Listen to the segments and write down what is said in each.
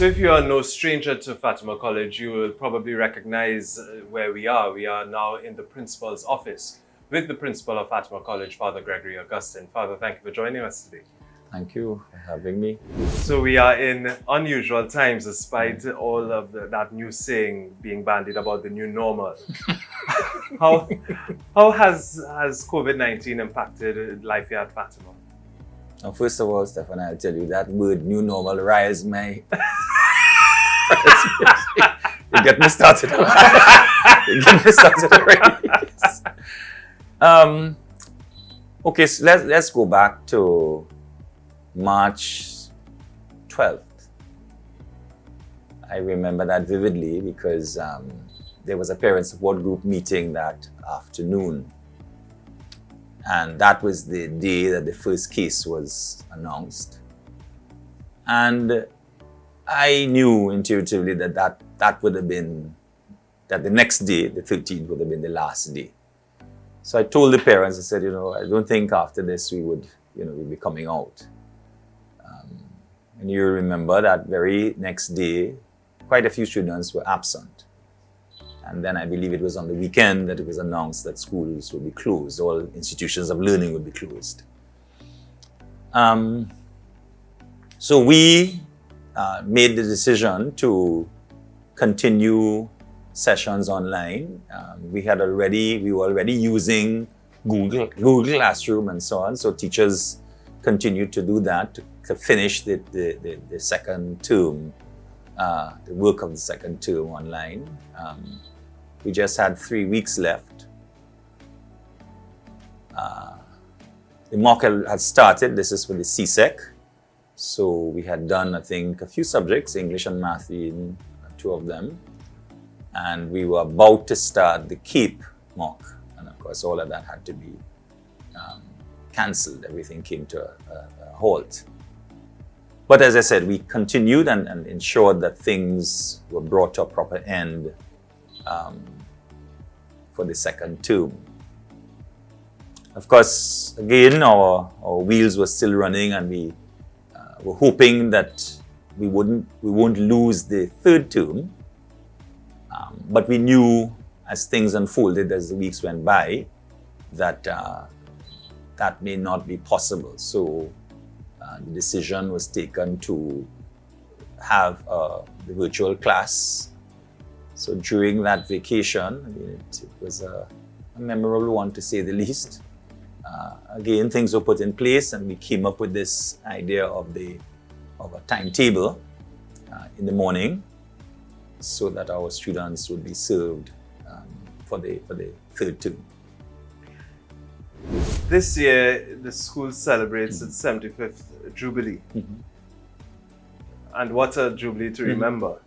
if you are no stranger to Fatima College, you will probably recognize where we are. We are now in the principal's office with the principal of Fatima College, Father Gregory Augustine. Father, thank you for joining us today. Thank you for having me. So we are in unusual times, despite all of that new saying being bandied about the new normal. How has COVID-19 impacted life here at Fatima? Now, first of all, Stefan, I'll tell you that word "new normal" riles my. You get me started. You get me started already. Okay, so let's go back to March 12th. I remember that vividly because there was a parent support group meeting that afternoon. And that was the day that the first case was announced. And I knew intuitively that would have been, that the next day, the 13th, would have been the last day. So I told the parents, I said, I don't think after this we would, we'd be coming out. And you remember that very next day, quite a few students were absent. And then I believe it was on the weekend that it was announced that schools would be closed, all institutions of learning would be closed. So we made the decision to continue sessions online. We were already using Google Classroom and so on. So teachers continued to do that to finish the second term, the work of the second term online. We just had 3 weeks left. The mock had started. This is for the CSEC. So we had done, I think, a few subjects, English and math, in 2 of them. And we were about to start the CAPE mock. And of course, all of that had to be cancelled. Everything came to a halt. But as I said, we continued and ensured that things were brought to a proper end for the second term. Of course, again, our wheels were still running, and we were hoping that we won't lose the third term. But we knew as things unfolded, as the weeks went by, that that may not be possible. So the decision was taken to have the virtual class. So during that vacation, it was a memorable one, to say the least. Again, things were put in place, and we came up with this idea of a timetable in the morning, so that our students would be served for the third term. This year, the school celebrates its 75th jubilee. And what a jubilee to remember.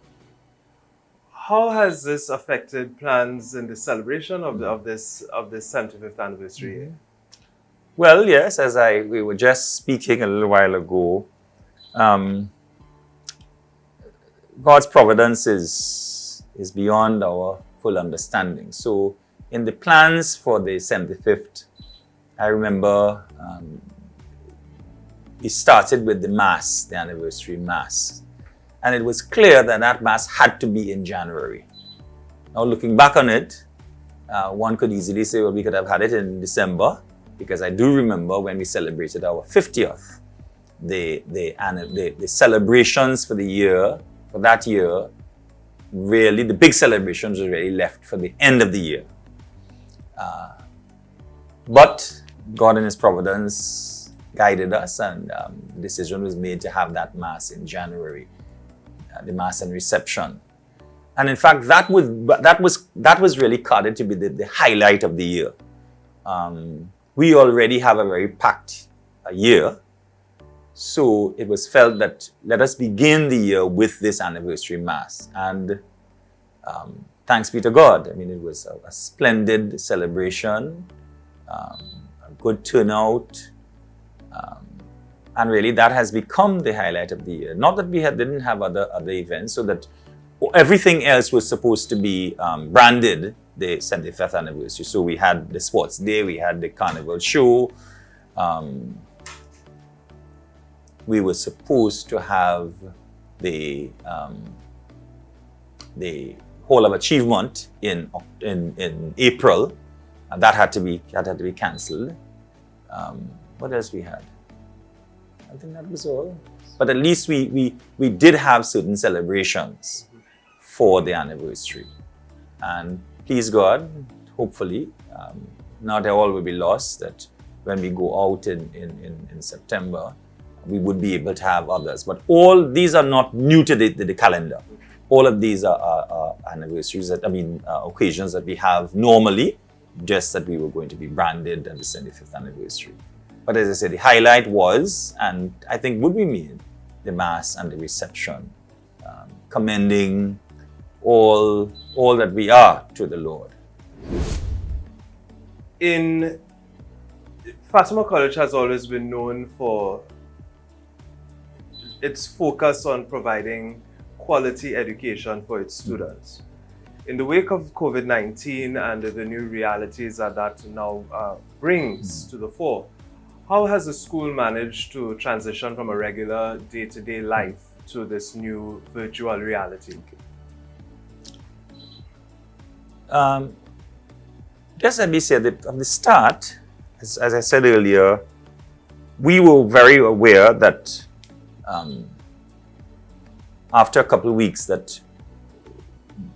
How has this affected plans in the celebration of this 75th anniversary year? Well, yes, as we were just speaking a little while ago, God's providence is beyond our full understanding. So in the plans for the 75th, I remember we started with the Mass, the anniversary Mass. And it was clear that that Mass had to be in January. Now looking back on it, one could easily say, well, we could have had it in December, because I do remember when we celebrated our 50th, the celebrations for the year, for that year, really, the big celebrations were really left for the end of the year. But God in His providence guided us, and the decision was made to have that Mass in January, the Mass and reception. And in fact, that was really carded to be the highlight of the year. We already have a very packed year. So it was felt that let us begin the year with this anniversary Mass. And thanks be to God. I mean, it was a splendid celebration, a good turnout. And really that has become the highlight of the year. Not that we didn't have other events, so that everything else was supposed to be branded the 75th anniversary. So we had the sports day, we had the carnival show. We were supposed to have the Hall of Achievement in April, and that had to be cancelled. What else we had? I think that was all. But at least we did have certain celebrations for the anniversary, and please God, hopefully, not all will be lost. That when we go out in September, we would be able to have others. But all these are not new to the calendar. All of these are anniversaries, occasions that we have normally, just that we were going to be branded at the 75th anniversary. But as I said, the highlight was, and I think would be made, the Mass and the reception, commending all that we are to the Lord. Fatima College has always been known for its focus on providing quality education for its students. In the wake of COVID-19 and the new realities that now brings to the fore, how has the school managed to transition from a regular day-to-day life to this new virtual reality? Just let me say that from the start, as I said earlier, we were very aware that after a couple of weeks that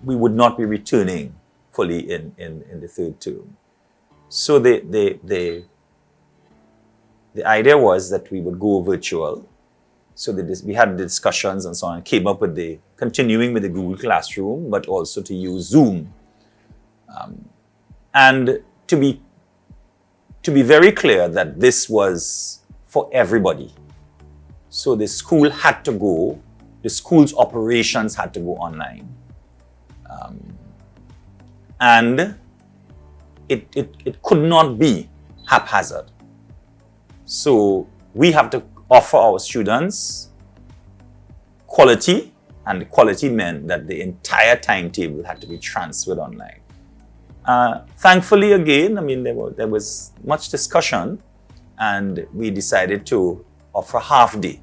we would not be returning fully in the third term. So the idea was that we would go virtual. So we had the discussions and so on, and came up with continuing with the Google Classroom, but also to use Zoom. And to be very clear that this was for everybody. So the school had to go, the school's operations had to go online. And it could not be haphazard. So we have to offer our students quality, and the quality meant that the entire timetable had to be transferred online. Thankfully, again, there was much discussion, and we decided to offer half day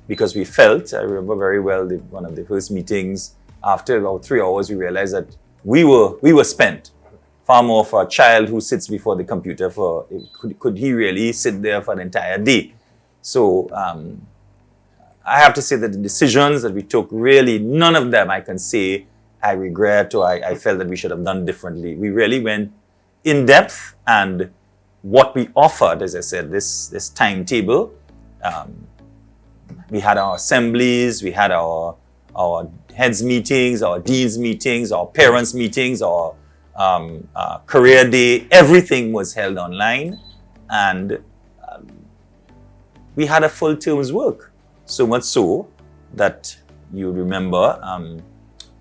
because we felt, I remember very well, one of the first meetings, after about 3 hours, we realized that we were spent. Far more for a child who sits before the computer could he really sit there for an entire day? So I have to say that the decisions that we took, really none of them I can say I regret or I felt that we should have done differently. We really went in depth, and what we offered, as I said, this timetable, we had our assemblies, we had our heads meetings, our deans meetings, our parents meetings, our career day, everything was held online, and we had a full term's work. So much so that you remember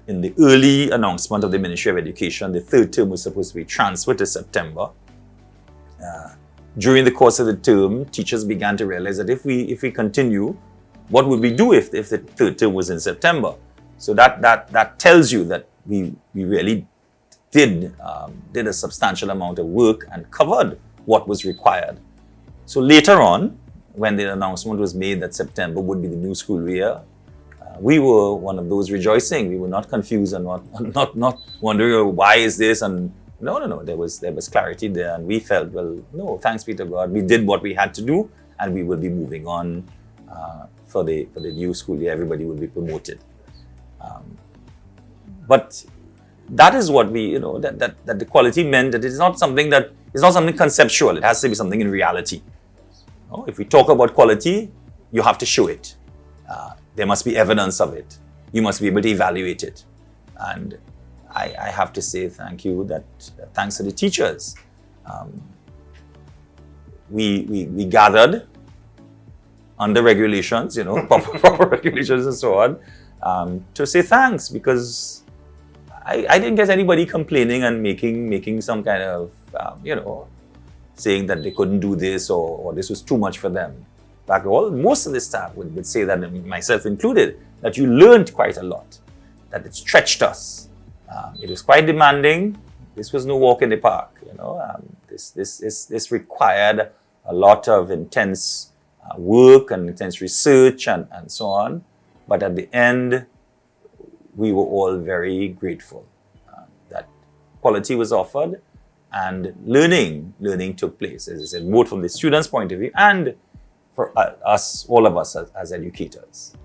in the early announcement of the Ministry of Education, the third term was supposed to be transferred to September. During the course of the term, teachers began to realize that if we continue, what would we do if the third term was in September? So that tells you that we really did a substantial amount of work and covered what was required. So later on, when the announcement was made that September would be the new school year, we were one of those rejoicing. We were not confused and not wondering why is this, and no. There was clarity there, and we felt, well, no, thanks be to God, we did what we had to do, and we will be moving on for the new school year. Everybody will be promoted. But that is what we, that the quality meant that it's not something conceptual. It has to be something in reality. If we talk about quality, you have to show it. There must be evidence of it. You must be able to evaluate it. And I have to say thank you, thanks to the teachers. We gathered under regulations, proper regulations and so on, to say thanks, because I didn't get anybody complaining and making some kind of, saying that they couldn't do this or this was too much for them. In fact, most of the staff would say that, and myself included, that you learned quite a lot, that it stretched us. It was quite demanding. This was no walk in the park. This required a lot of intense work and intense research and so on. But at the end, we were all very grateful that quality was offered and learning took place, as I said, both from the students' point of view and for us, all of us as educators.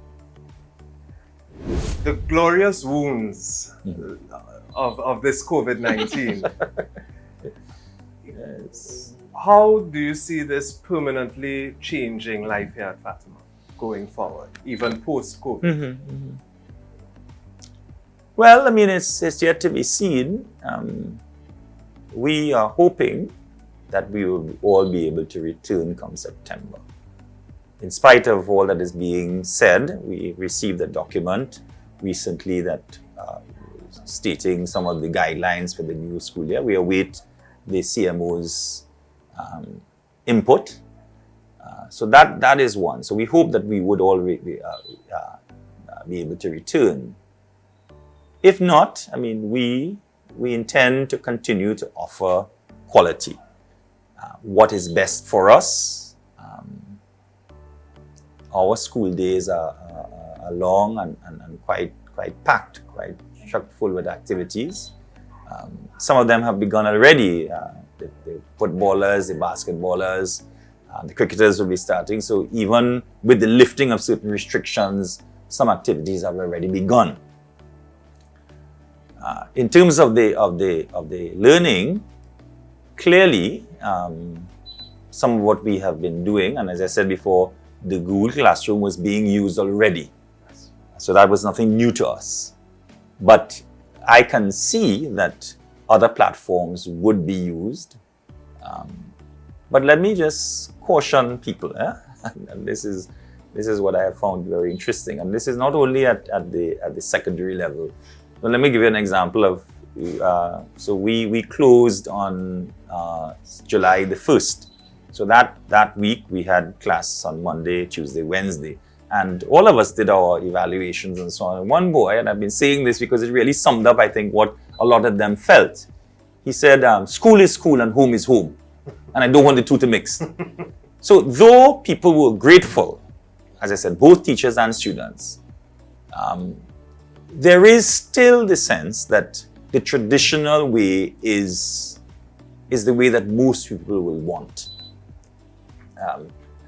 The glorious wounds of this COVID-19. Yes. How do you see this permanently changing life here at Fatima going forward, even post-COVID? Well, I mean, it's yet to be seen. We are hoping that we will all be able to return come September. In spite of all that is being said, we received a document recently that stating some of the guidelines for the new school year. We await the CMO's input. So that is one. So we hope that we would all be able to return. If not, I mean, we intend to continue to offer quality. What is best for us? Our school days are long and quite packed, quite chock full with activities. Some of them have begun already. The footballers, the basketballers, the cricketers will be starting. So even with the lifting of certain restrictions, some activities have already begun. In terms of the learning, clearly, some of what we have been doing, and as I said before, the Google Classroom was being used already. So that was nothing new to us. But I can see that other platforms would be used. But let me just caution people. And this is what I have found very interesting. And this is not only at the secondary level. But let me give you an example of, so we closed on July the 1st. So that week we had class on Monday, Tuesday, Wednesday. And all of us did our evaluations and so on. One boy, and I've been saying this because it really summed up, I think, what a lot of them felt. He said, school is school and home is home. And I don't want the two to mix. So though people were grateful, as I said, both teachers and students, there is still the sense that the traditional way is the way that most people will want.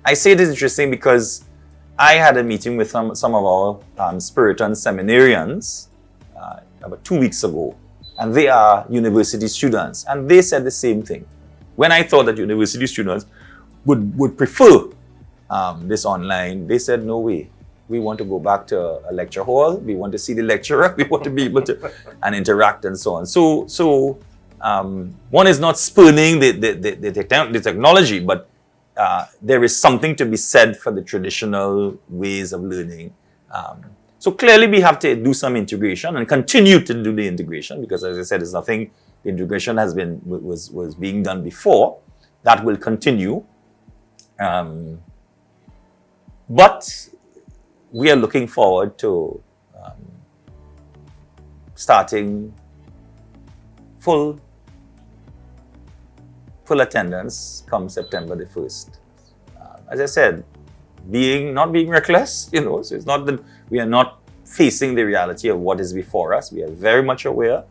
I say it is interesting because I had a meeting with some of our Spiritan seminarians about 2 weeks ago, and they are university students, and they said the same thing. When I thought that university students would prefer this online, they said, no way. We want to go back to a lecture hall. We want to see the lecturer. We want to be able to and interact and so on. So one is not spurning the technology, but there is something to be said for the traditional ways of learning. So clearly we have to do some integration and continue to do the integration because, as I said, there's nothing. The integration was being done before. That will continue. But we are looking forward to starting full attendance come September the 1st. As I said, not being reckless, so it's not that we are not facing the reality of what is before us. We are very much aware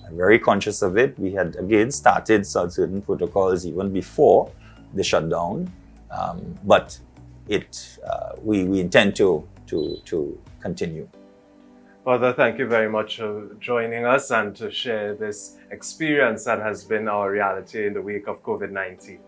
and very conscious of it. We had again started certain protocols even before the shutdown, but we intend to continue. Father, thank you very much for joining us and to share this experience that has been our reality in the wake of COVID-19.